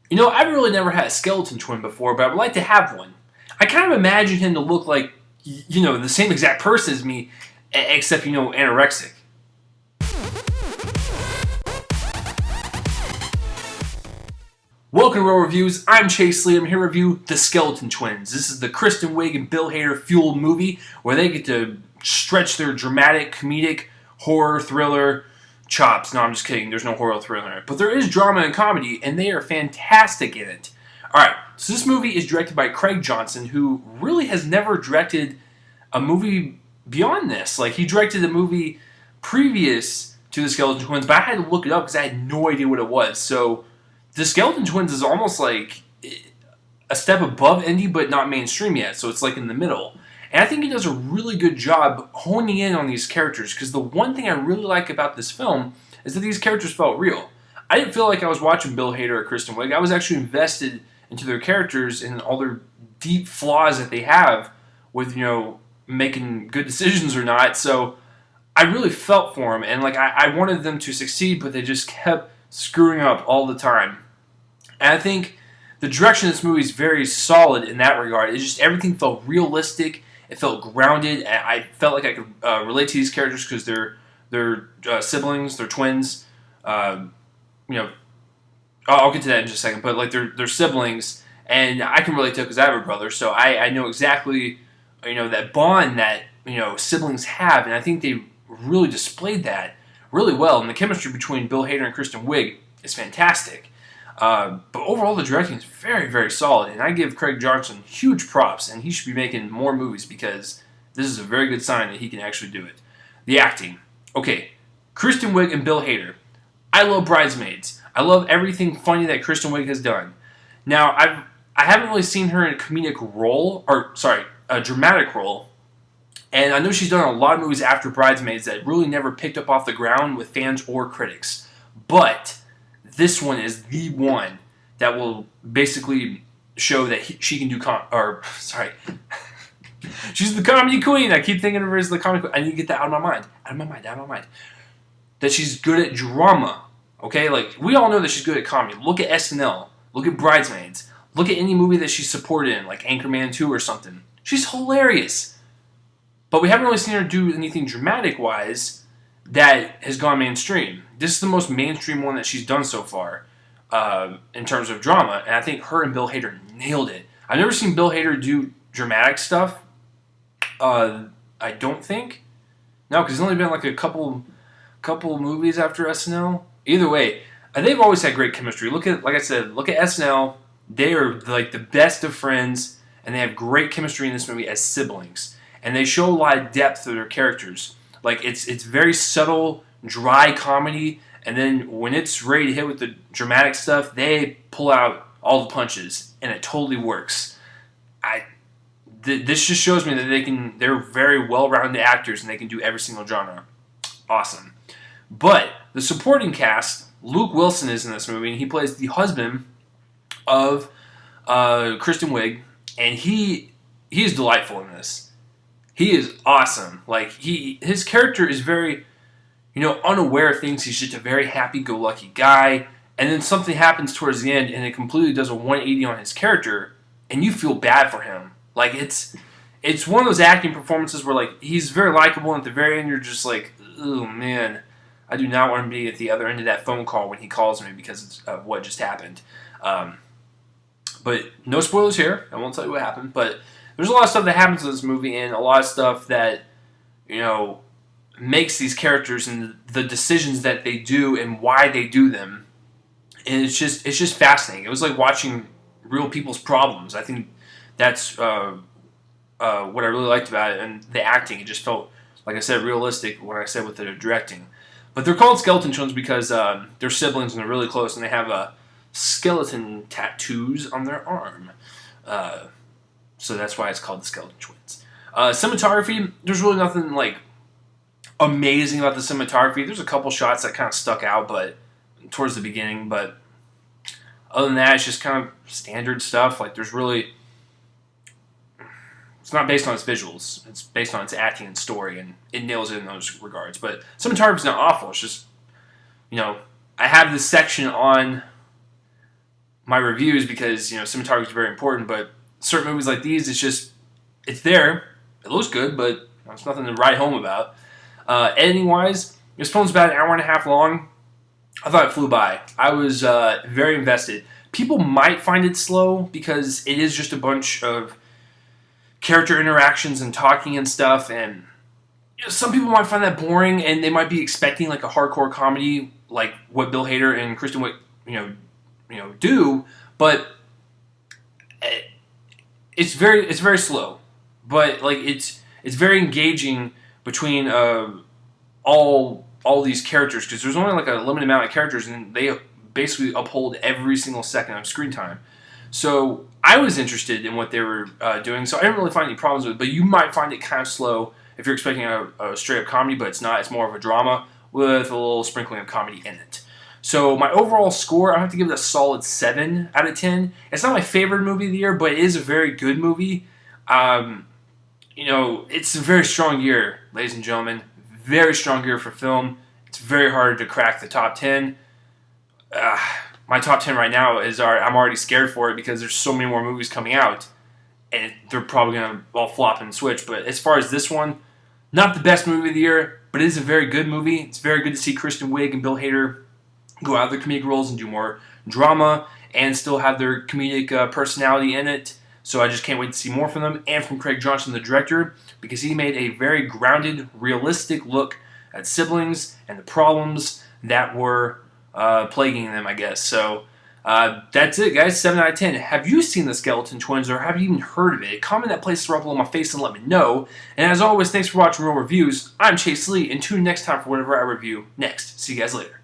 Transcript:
I've really never had a skeleton twin before, but I would like to have one. I kind of imagine him to look like, the same exact person as me, except, anorexic. Welcome to Real Reviews. I'm Chase Lee. I'm here to review The Skeleton Twins. This is the Kristin, Wiig, and Bill Hader fueled movie where they get to stretch their dramatic, comedic, horror, thriller chops. No, I'm just kidding. There's no horror thriller in it. But there is drama and comedy, and they are fantastic in it. Alright, so this movie is directed by Craig Johnson, who really has never directed a movie beyond this. Like, he directed a movie previous to The Skeleton Twins, but I had to look it up because I had no idea what it was. So, The Skeleton Twins is almost like a step above indie, but not mainstream yet. So it's like in the middle. And I think he does a really good job honing in on these characters, because the one thing I really like about this film is that these characters felt real. I didn't feel like I was watching Bill Hader or Kristin Wiig. I was actually invested into their characters and all their deep flaws that they have with, making good decisions or not. So I really felt for them, and I wanted them to succeed, but they just kept screwing up all the time. And I think the direction of this movie is very solid in that regard. It's just everything felt realistic. It felt grounded. I felt like I could relate to these characters because they're siblings, they're twins. I'll get to that in just a second. But they're siblings, and I can relate to it because I have a brother. So I know exactly that bond that siblings have, and I think they really displayed that really well. And the chemistry between Bill Hader and Kristin Wiig is fantastic. But overall, the directing is very, very solid, and I give Craig Johnson huge props, and he should be making more movies because this is a very good sign that he can actually do it. The acting. Okay, Kristin Wiig and Bill Hader. I love Bridesmaids. I love everything funny that Kristin Wiig has done. Now, I haven't really seen her in a comedic role, a dramatic role, and I know she's done a lot of movies after Bridesmaids that really never picked up off the ground with fans or critics. But this one is the one that will basically show that she can do she's the comedy queen. I keep thinking of her as the comedy queen. I need to get that out of my mind. That she's good at drama. Okay? We all know that she's good at comedy. Look at SNL. Look at Bridesmaids. Look at any movie that she's supported in, like Anchorman 2 or something. She's hilarious. But we haven't really seen her do anything dramatic-wise that has gone mainstream. This is the most mainstream one that she's done so far in terms of drama, and I think her and Bill Hader nailed it. I've never seen Bill Hader do dramatic stuff. I don't think. No, because it's only been a couple movies after SNL. Either way, they've always had great chemistry. Look at SNL. They are the best of friends, and they have great chemistry in this movie as siblings. And they show a lot of depth to their characters. It's very subtle, dry comedy, and then when it's ready to hit with the dramatic stuff, they pull out all the punches, and it totally works. This just shows me that they're very well-rounded actors, and they can do every single genre. Awesome. But the supporting cast, Luke Wilson is in this movie, and he plays the husband of Kristin Wiig, and he is delightful in this. He is awesome. His character is very, unaware of things. He's just a very happy-go-lucky guy. And then something happens towards the end, and it completely does a 180 on his character, and you feel bad for him. It's one of those acting performances where, he's very likable, and at the very end, you're just like, oh, man, I do not want to be at the other end of that phone call when he calls me because of what just happened. But no spoilers here. I won't tell you what happened, but there's a lot of stuff that happens in this movie, and a lot of stuff that, makes these characters and the decisions that they do and why they do them. And it's just fascinating. It was like watching real people's problems. I think that's what I really liked about it. And the acting, it just felt, like I said, realistic when I said with the directing. But they're called Skeleton Twins because they're siblings and they're really close, and they have skeleton tattoos on their arm. So that's why it's called the Skeleton Twins. Cinematography, there's really nothing amazing about the cinematography. There's a couple shots that kind of stuck out, but towards the beginning. But other than that, it's just kind of standard stuff. There's really, it's not based on its visuals. It's based on its acting and story, and it nails it in those regards. But cinematography's not awful. It's just, I have this section on my reviews because cinematography is very important. But certain movies like these, it's there. It looks good, but there's nothing to write home about. Editing wise, this film's about an hour and a half long. I thought it flew by. I was very invested. People might find it slow because it is just a bunch of character interactions and talking and stuff, and some people might find that boring, and they might be expecting like a hardcore comedy like what Bill Hader and Kristin Wiig do, but it's very slow. But like it's very engaging between all these characters because there's only like a limited amount of characters, and they basically uphold every single second of screen time. So I was interested in what they were doing, so I didn't really find any problems with it, but you might find it kind of slow if you're expecting a straight-up comedy, but it's not. It's more of a drama with a little sprinkling of comedy in it. So my overall score, I have to give it a solid 7 out of 10. It's not my favorite movie of the year, but it is a very good movie. It's a very strong year, ladies and gentlemen. Very strong year for film. It's very hard to crack the top 10. My top 10 right now I'm already scared for it because there's so many more movies coming out, and they're probably going to all flop and switch. But as far as this one, not the best movie of the year, but it is a very good movie. It's very good to see Kristen Wiig and Bill Hader go out of their comedic roles and do more drama and still have their comedic personality in it. So I just can't wait to see more from them and from Craig Johnson, the director, because he made a very grounded, realistic look at siblings and the problems that were plaguing them, I guess. So that's it, guys. 7 out of 10. Have you seen the Skeleton Twins, or have you even heard of it? Comment that place right below my face and let me know. And as always, thanks for watching Real Reviews. I'm Chase Lee, and tune in next time for whatever I review next. See you guys later.